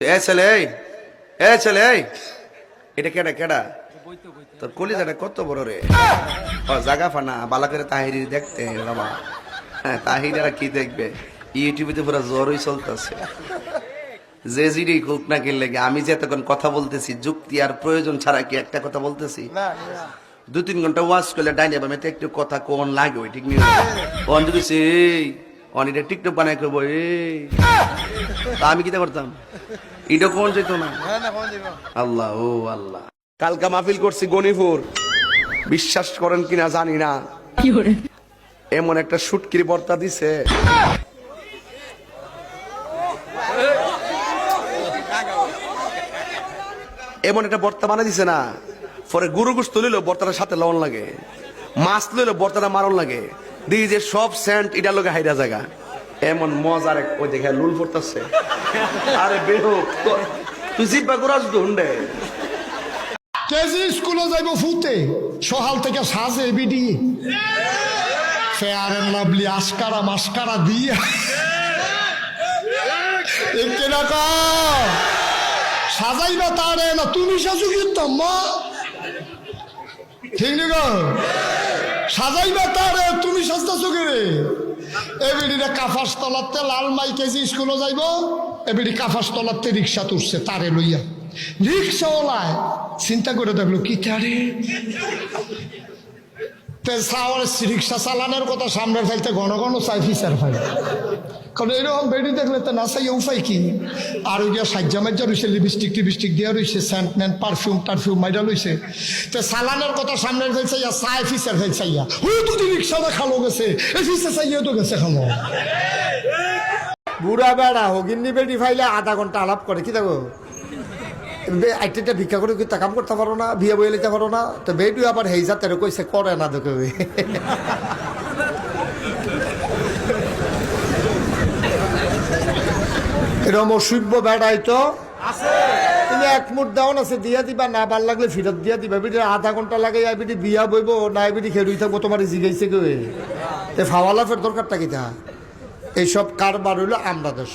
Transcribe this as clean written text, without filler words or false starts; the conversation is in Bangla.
এ ছেলে এ ছেলে এটা কেডা কেডা তোর কলিজাটা কত বড় রে জাগা ফানা বালা করে তাহিরি দেখতে বাবা। হ্যাঁ তাহিরা কি দেখবে, ইউটিউবে তো পুরো জ্বরই চলতেছে। যে জিডি খুব না কিনলে আমি যে এতক্ষণ কথা বলতেছি যুক্তি আর প্রয়োজন ছাড়া কি একটা কথা বলতেছি? 2-3 ঘন্টা ওয়াচ করলে ডাইনে বামে তো একটু কথা কোন লাগে ওই ঠিক নিয়ে অন যদি সেই অনিটা টিকটক বানাই করবো তা আমি কিতা করতাম? এটা কোন যেত না। আল্লাহ ও আল্লাহ, কালকা মাহফিল করছি গনিপুর, বিশ্বাস করেন কিনা জানি না, এমন একটা শুটকির বর্তা দিছে এমন একটা বর্তা বানাই দিছে না। পরে গরু গোশত লইলো বর্তাটার সাথে লবণ লাগে, মাছ লইলো বর্তাটা মারণ লাগে, দিয়ে যে সব সেন্ট এটার লোকে হাইরা জায়গা এমন মজার ওই দেখে লুল পড়তেছে। আরে বেহো তুই জিব্বা করাস তো হুন্ডে কেজি স্কুলে যাইব ফুতে সকাল থেকে সাজে বিডি ফেয়ার এন্ড লাভলি আস্কারা মাস্কারা দিয়া সাজাইবা তারে না তুমি সাজু কিন্তু ঠিক নি গো, সাজাইবা তারে তুমি সাজতেছো কে রে? এবিডিটা কাফাস তলাতে লাল মাই কেজি স্কুলে যাইব, এবিডি কাফাস তলাতে রিক্সা তুলছে তারে লইয়া। রিক্সাওয়ালায় চিন্তা করে দেখলো কি তারে রিক্সা চালানোর কথা সামনে ফেলতে ঘন ঘন চাই ফিসার ফাইল, কারণ এরকম বেডি দেখলে তো না চাই উপায় কি। আর ওই গিয়া সাজ্জা মাজ্জা রয়েছে, লিপস্টিক টিপস্টিক দিয়া রয়েছে, সেন্ট ম্যান্ট পারফিউম টারফিউম মাইরা লইছে, তো চালানোর কথা সামনে ফেলছে চাই ফিসার ফেলছাইয়া হুই তো রিক্সাটা খালো গেছে, এই ফিসা চাইয়া তো গেছে খালো। বুড়া বেড়া হগিন্নি বেডি ফাইলে আধা ঘন্টা আলাপ করে কি দেখো আইটা ভিক্ষা করে কি কাম করতে পারো না, বিয়ে বয়ে লিতে পারো না, তো বেডু আবার হেই যা তেরো কইছে করে না দেখে এরকম অসভ্য বেড়াই তো তুমি এক মুঠ দেওয়ান আছে দিয়া দিবা, না ভাল লাগলে ফিরত দিয়া দিবা। বিটি আধা ঘন্টা লাগে বিটি বিয়া বইব না বিটি খেড়ুই থাকবো, তোমার জিগাইছে কে ফাওয়ালা ফের দরকারটা কি তা? এইসব কারবার হইলো আমরা দেশ।